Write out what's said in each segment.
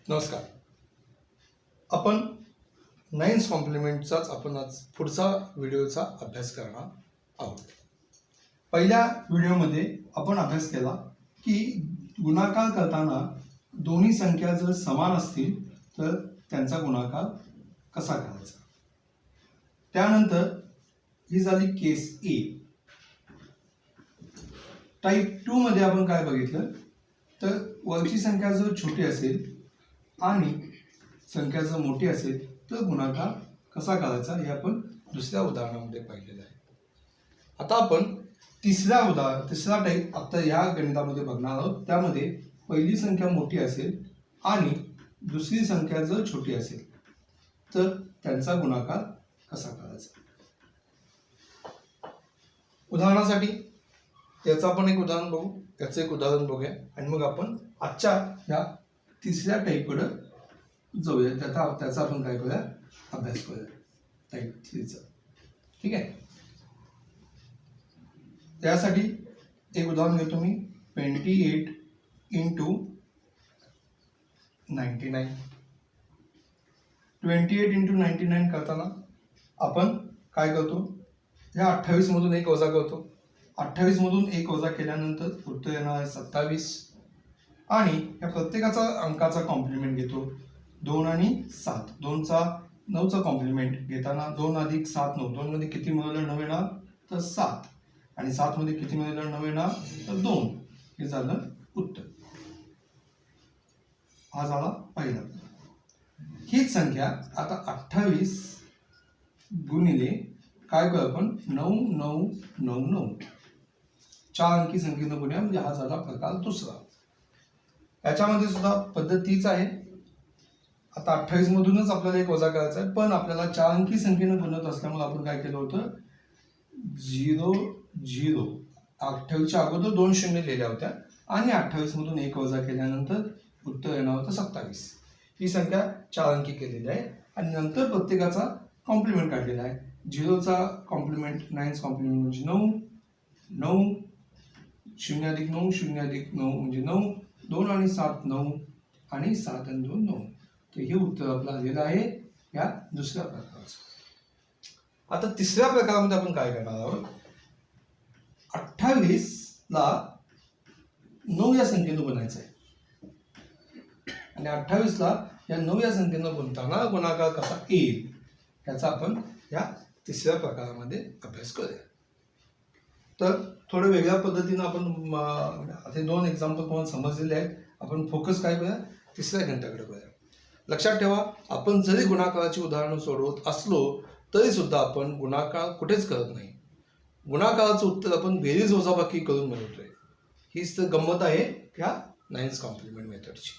नमस्कार. आपण नाइन्स कॉम्प्लिमेंटचाच आपण आज पुढचा व्हिडिओचा अभ्यास करणार आहोत. पहिल्या व्हिडिओमध्ये आपण अभ्यास केला की गुणाकार करताना दोन्ही संख्या जर समान असतील तर त्यांचा गुणाकार कसा करायचा. त्यानंतर ही झाली केस ए. टाइप 2 मध्ये आपण काय बघितलं तर वरची संख्या जर छोटी असेल आणि संख्या जर मोठी असेल तर गुणाकार कसा करायचा हे आपण दुसऱ्या उदाहरणामध्ये पाहिलेलं आहे. आता आपण तिसरा टाइप आता या गणितामध्ये बघणार आहोत. त्यामध्ये पहिली संख्या मोठी असेल आणि दुसरी संख्या जर छोटी असेल तर त्यांचा गुणाकार कसा करायचा. उदाहरणासाठी याचं आपण एक उदाहरण बघू, याचं एक उदाहरण बघूया आणि मग आपण आजच्या या तिसऱ्या टाईपकडे जाऊया. त्याचा आपण काय करूया, अभ्यास करूया टाईप 3चा. ठीक आहे. त्यासाठी एक उदाहरण घेतो मी. 28 into 99. 28 into 99 करताना आपण काय करतो, या 28 मधून 1 वजा करतो. 28 मधून 1 वजा केल्यानंतर उत्तर येणार आहे 27 आणि या प्रत्येकाचा अंकाचा कॉम्प्लिमेंट घेतो. 2 आणि 7, 2चा 9चा कॉम्प्लिमेंट घेताना 2 अधिक 7 9. 2 मध्ये किती मिळवलं 9 येणार तर 7 आणि 7 मध्ये किती मिळवलं 9 येणार तर 2. हे झालं उत्तर. हा झाला पहिला. हीच संख्या आता 28 गुणिले काय करू आपण 9 9 9 9 4 अंकी संख्येनं गुणूया, म्हणजे हा झाला प्रकार दुसरा. याच्यामध्ये सुद्धा पद्धत तीच आहे. आता 28 मधूनच आपल्याला 1 वजा करायचा आहे, पण आपल्याला 4 अंकी संख्येनं गुणत असल्यामुळे आपण काय केलं होतं 0 0. 28च्या अगोदर 2 शून्य लिहिल्या होत्या आणि 28 मधून 1 वजा केल्यानंतर उत्तर येणार होतं 27. ही संख्या 4 अंकी केलेली आहे आणि नंतर प्रत्येकाचा कॉम्प्लिमेंट काढलेला आहे. 0चा कॉम्प्लिमेंट 9 कॉम्प्लिमेंट म्हणजे 9 9. 0 अधिक 9 0 अधिक 9 म्हणजे 9. 2 आणि 7 9 आणि 7 आणि 2 9. तर हे उत्तर आपलं आलेलं आहे या दुसऱ्या प्रकाराचं. आता तिसऱ्या प्रकारामध्ये आपण काय करणार आहोत, 28 ला 9 या संख्येनं गुणायचं आहे आणि 28 ला या 9 या संख्येनं गुणताना गुणाकार कसा येईल याचा आपण या तिसऱ्या प्रकारामध्ये अभ्यास करूया. तर थोडं वेगळ्या पद्धतीनं आपण ते 2 एक्झाम्पल तुम्हाला समजलेले आहेत. आपण फोकस काय करूया, तिसऱ्या गणिताकडे करूया. लक्षात ठेवा, आपण जरी गुणाकाराची उदाहरणं सोडवत असलो तरी सुद्धा आपण गुणाकार कुठेच करत नाही. गुणाकाराचं उत्तर आपण बेरीज वजाबाकी करून मिळवतोय. हीच तर गंमत आहे या 9th कॉम्प्लिमेंट मेथडची.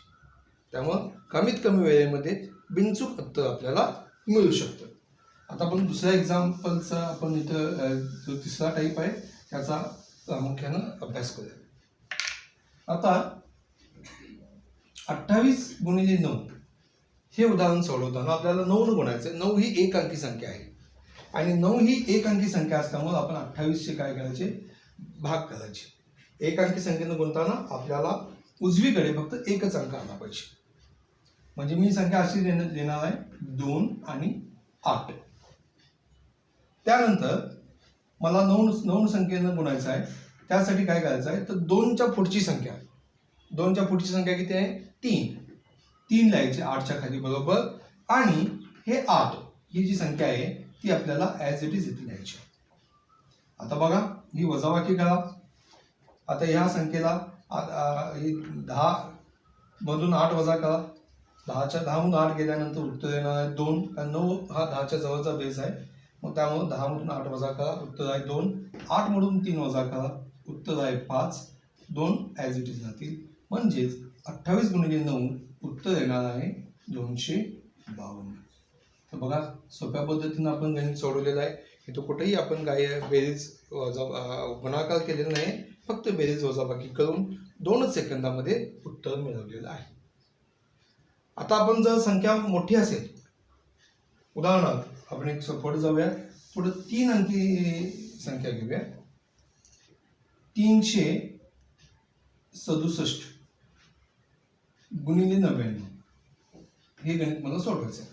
त्यामुळं कमीत कमी वेळेमध्ये बिनचूक उत्तर आपल्याला मिळू शकतं. आता आपण दुसऱ्या एक्झाम्पलचा आपण इथं जो तिसरा टाईप आहे त्याचा प्रामुख्यानं अभ्यास करूया. आता 28 गुणिले 9 हे उदाहरण सोडवताना आपल्याला 9 न गुणायचं. 9 ही 1 अंकी संख्या आहे आणि 9 ही 1 अंकी संख्या असल्यामुळे आपण 28चे काय करायचे, भाग करायचे. 1 अंकी संख्येनं गुणताना आपल्याला उजवीकडे फक्त एकच अंक आला पाहिजे. म्हणजे मी संख्या अशी देणार आहे 2 आणि 8. त्यानंतर मला 9 संख्येनं गुणायचं आहे. त्यासाठी काय करायचं आहे तर 2च्या पुढची संख्या किती आहे 3 लिहायची 8च्या खाली बरोबर आणि हे 8 ही जी संख्या आहे ती आपल्याला ॲज इट इज इथे लिहायची. आता बघा ही वजाबाकी करा. आता ह्या संख्येला 10 मधून 8 वजा करा. 10 मधून 8 गेल्यानंतर उत्तर येणार आहे 2, कारण 9 हा 10च्या जवळचा बेस आहे. मग त्यामुळे 10 मधून 8 वजा करा, उत्तर आहे 2. 8 मधून 3 वजा करा, उत्तर आहे 5. 2 ॲज इट इज राहतील. म्हणजेच 28 गुणिले 9 उत्तर येणार आहे 252. तर बघा सोप्या पद्धतीनं आपण गणित सोडवलेलं आहे. इथं कुठेही आपण काय बेरीज गुणाकार केलेला नाही, फक्त बेरीज वजाबाकी करून 2च सेकंदामध्ये उत्तर मिळवलेलं आहे. आता आपण जर संख्या मोठी असेल, उदाहरणार्थ आपण एक पुढे जाऊया. पुढे 3 अंकी संख्या घेऊया. 367 गुणिले 99. हे गणित मला सोडवायचं आहे.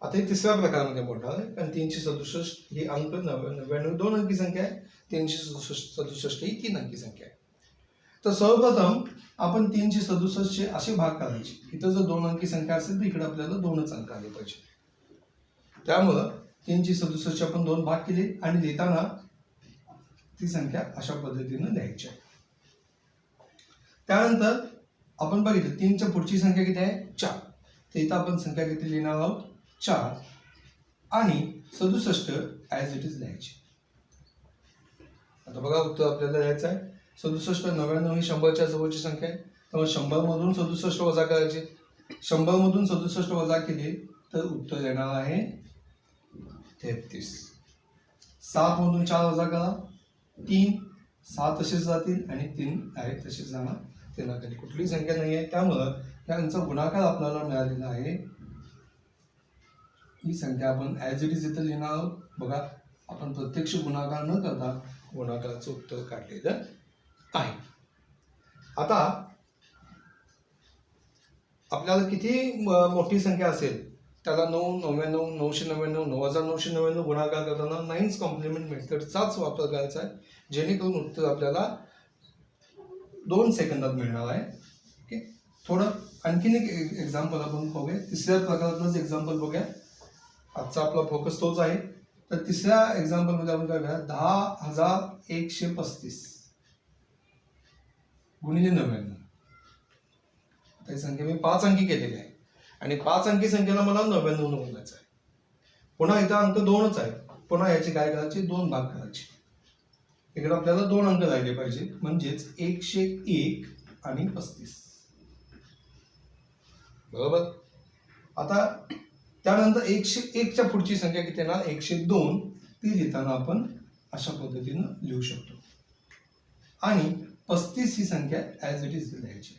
आता हे तिसऱ्या प्रकारामध्ये मोठा आहे, कारण 367 ही अंक 99 दोन अंकी संख्या आहे, 367 ही 3 अंकी संख्या आहे. तर सर्वप्रथम आपण 367 असे भाग करायचे. इथं जर 2 अंकी संख्या असेल तर इकडे आपल्याला 2च अंक आले पाहिजे. त्यामुळं 367 आपण 2 भाग केले आणि लिहिताना ती संख्या अशा पद्धतीने लिहायची आहे. त्यानंतर आपण बघितलं 3च्या पुढची संख्या किती आहे 4. तर इथं आपण संख्या किती लिहिणार आहोत 4 आणि 67 ॲज इट इज लिहायची. आता बघा उत्तर आपल्याला लिहायचं आहे 67. 99 ही 100च्या जवळची संख्या आहे, त्यामुळे 100 मधून 67 वजा करायचे. 100 मधून 67 वजा केले तर उत्तर येणार आहे 33. 7 मधून 4 वजा करा 3. 7 तसेच जातील आणि 3 आहे तसेच जाणार. त्यांना कधी कुठलीही संख्या नाही आहे, त्यामुळं यांचा गुणाकार आपल्याला मिळालेला आहे. ही संख्या आपण ॲज इट इज इथं लिहिणार आहोत. बघा आपण प्रत्यक्ष गुणाकार न करता गुणाकाराचं उत्तर काढलेलं आहे. आता आपल्याला किती मोठी संख्या असेल त्याला 9, 99, 999, 9999 गुणाकार करताना 9th कॉम्प्लिमेंट मेथडचाच वापर करायचा आहे, जेणेकरून उत्तर आपल्याला 2 सेकंदात मिळणार आहे. ओके, थोडं आणखीन एक एक्झाम्पल आपण बघूया. तिसऱ्या प्रकारातलंच एक्झाम्पल बघूया. आजचा आपला फोकस तोच आहे. तर तिसऱ्या एक्झाम्पलमध्ये आपण काय करूया 10,135 गुणिले 99. आता ही संख्या मी 5 अंकी केलेली आहे आणि 5 अंकी संख्येला मला 99 मोजायचं आहे. पुन्हा इथं अंक 2च आहे. पुन्हा याचे काय करायचे 2 भाग करायचे. इकडे आपल्याला 2 अंक राहिले पाहिजे, म्हणजेच 101 आणि 35. बरोबर. आता त्यानंतर 101च्या पुढची संख्या किती येणार 102. ती लिहिताना आपण अशा पद्धतीनं लिहू शकतो आणि 35 ही संख्या ॲज इट इज लिहायची.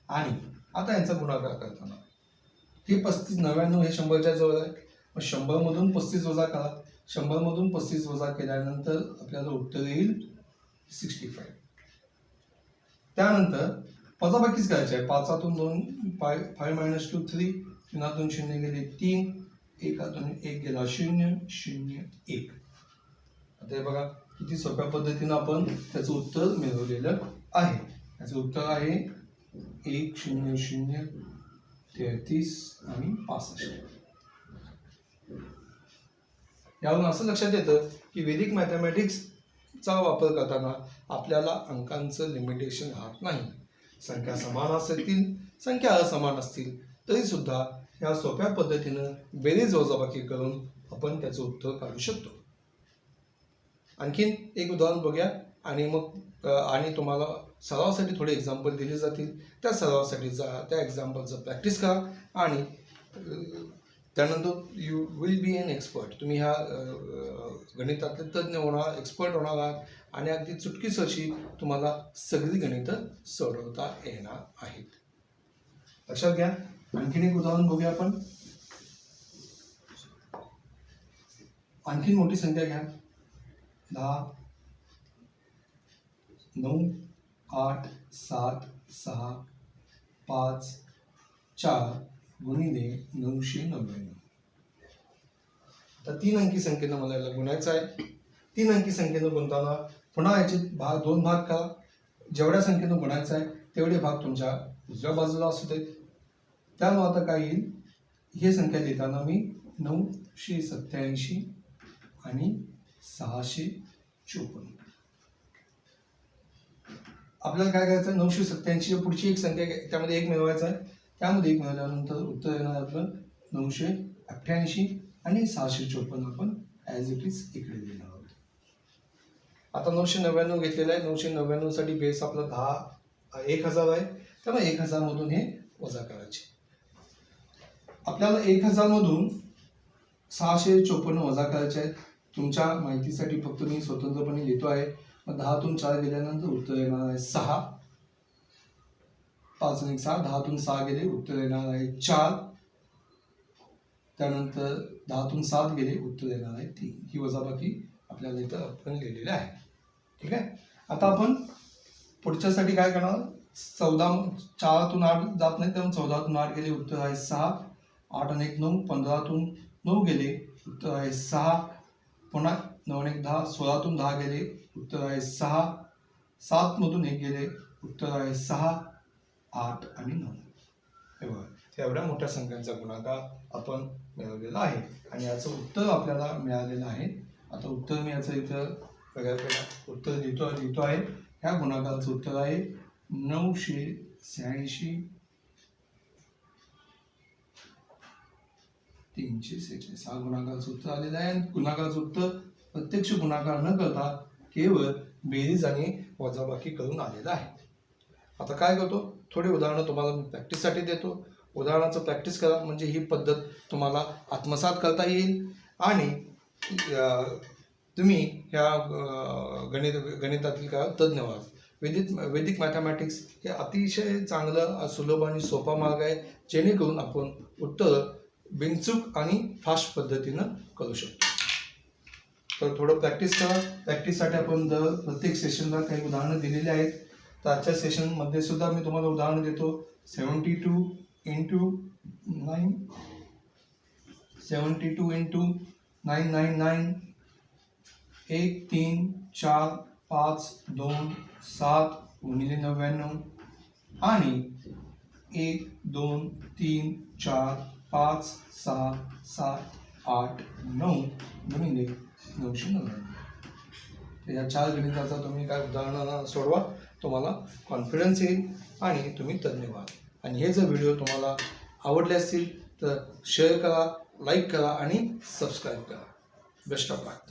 आणि आता यांचा गुणाकार करताना हे 35 99 हे 100च्या जवळ आहे, मग 100 मधून 35 वजा करा. 100 मधून 35 वजा केल्यानंतर आपल्याला उत्तर येईल 65. त्यानंतर वजाबाकीच करायची आहे. 5 2 5 - 2 3. 3 0 गेले 3. 1 1 गेला 0 0 1. आता हे बघा किती सोप्या पद्धतीनं आपण त्याचं उत्तर मिळवलेलं आहे. याचं उत्तर आहे 1 0 0 33 आणि 65. यावरून असं लक्षात येतं की वैदिक मॅथमॅटिक्सचा वापर करताना आपल्याला अंकांचं लिमिटेशन राहत नाही. संख्या समान असतील, संख्या असमान असतील तरी सुद्धा या सोप्या पद्धतीनं बेरीज वजाबाकी करून आपण त्याचं उत्तर काढू शकतो. आणखीन एक उदाहरण बघूया आणि मग आणि तुम्हाला सरावासाठी थोडे एक्झाम्पल दिले जातील. त्या सरावासाठी जा, त्या एक्झाम्पलचं प्रॅक्टिस करा आणि त्यानंतर you will be an expert. तुम्ही ह्या गणितातले तज्ज्ञ होणार, एक्सपर्ट होणार आहात आणि अगदी चुटकीसरशी तुम्हाला सगळी गणितं सोडवता येणार आहेत. लक्षात घ्या. आणखीन एक उदाहरण बघूया आपण. आणखीन मोठी संख्या घ्या 10 9 8 7 6 5 4 गुणिले 999. आता 3 अंकी संख्येनं मला याला गुणायचं आहे. 3 अंकी संख्येनं गुणताना पुन्हा याचे 2 भाग करा. जेवढ्या संख्येनं गुणायचं आहे तेवढे भाग तुमच्या उजव्या बाजूला असू देत. त्यामुळे आता काय येईल हे संख्या लिहिताना मी 987 आणि 654. आपल्याला काय करायचं 987 पुढची एक संख्या त्यामध्ये 1 मिळवायचा आहे. त्यामध्ये 1 मिळवल्यानंतर उत्तर येणार आपलं 988 आणि 654 आपण ॲज इट इज इकडे लिहिणार आहोत. आता 999 घेतलेला आहे. 999 साठी बेस आपला 1000 आहे, त्यामुळे 1000 मधून हे वजा करायचे. आपल्याला 1000 मधून 654 वजा करायचे आहेत. तुमच्या माहितीसाठी फक्त मी स्वतंत्रपणे लिहितो आहे. मग 10 4 गेल्यानंतर उत्तर येणार आहे 6. 5 आणि 6 10 6 गेले उत्तर येणार आहे 4. त्यानंतर 10 7 गेले उत्तर येणार आहे 3. ही वजाबाकी आपल्याला इथं आपण लिहिलेली आहे. ठीक आहे. आता आपण पुढच्यासाठी काय करणार 14, 4तून 8 जात नाही त्यामुळे 14तून 8 गेले, उत्तर आहे 6. 8 आणि 1 9, 15तून 9 गेले, उत्तर आहे 6. पुन्हा 9 आणि 1 10, 16तून 10 गेले, उत्तर आहे 6. 7 मधून 1 गेले, उत्तर आहे 6. 8 आणि 9. हे बघा, एवढ्या मोठ्या संख्यांचा गुणाकार आपण मिळवलेला आहे आणि याचं उत्तर आपल्याला मिळालेलं आहे. आता उत्तर मी याचं इथं वेगळ्या उत्तर लिहितो आहे. ह्या गुणाकाराचं उत्तर आहे 986 346. हा गुणाकाराचं उत्तर आलेलं आहे. गुणाकाराचं उत्तर प्रत्यक्ष गुणाकार न करता केवळ बेरीज आणि वजाबाकी करून आलेलं आहे. आता काय करतो, थोडी उदाहरणं तुम्हाला मी प्रॅक्टिससाठी देतो. उदाहरणाचं प्रॅक्टिस करा म्हणजे ही पद्धत तुम्हाला आत्मसात करता येईल आणि तुम्ही ह्या गणितातील काय तज्ज्ञ व्हाल. वैदिक मॅथमॅटिक्स हे अतिशय चांगलं सुलभ आणि सोपा मार्ग आहे जेणेकरून आपण उत्तर बिनचूक आणि फास्ट पद्धतीनं करू शकतो. तर थोडं प्रॅक्टिस करा. प्रॅक्टिससाठी आपण प्रत्येक सेशनला काही उदाहरणं दिलेली आहेत. तर आजच्या सेशनमध्ये सुद्धा मी तुम्हाला उदाहरण देतो. 72 × 9 72 × 999 1 3 4 5 2 7 गुणिले 99 आणि 1 2 3 4 5 6 7 8 9 गुणिले 999. तर या 4 गणिताचा तुम्ही काय उदाहरणं सोडवा, तुम्हाला कॉन्फिडन्स येईल आणि तुम्ही तज्ज्ञ व्हाल. आणि हे जर व्हिडिओ तुम्हाला आवडले असतील तर शेअर करा, लाईक करा आणि सबस्क्राईब करा. Best of luck.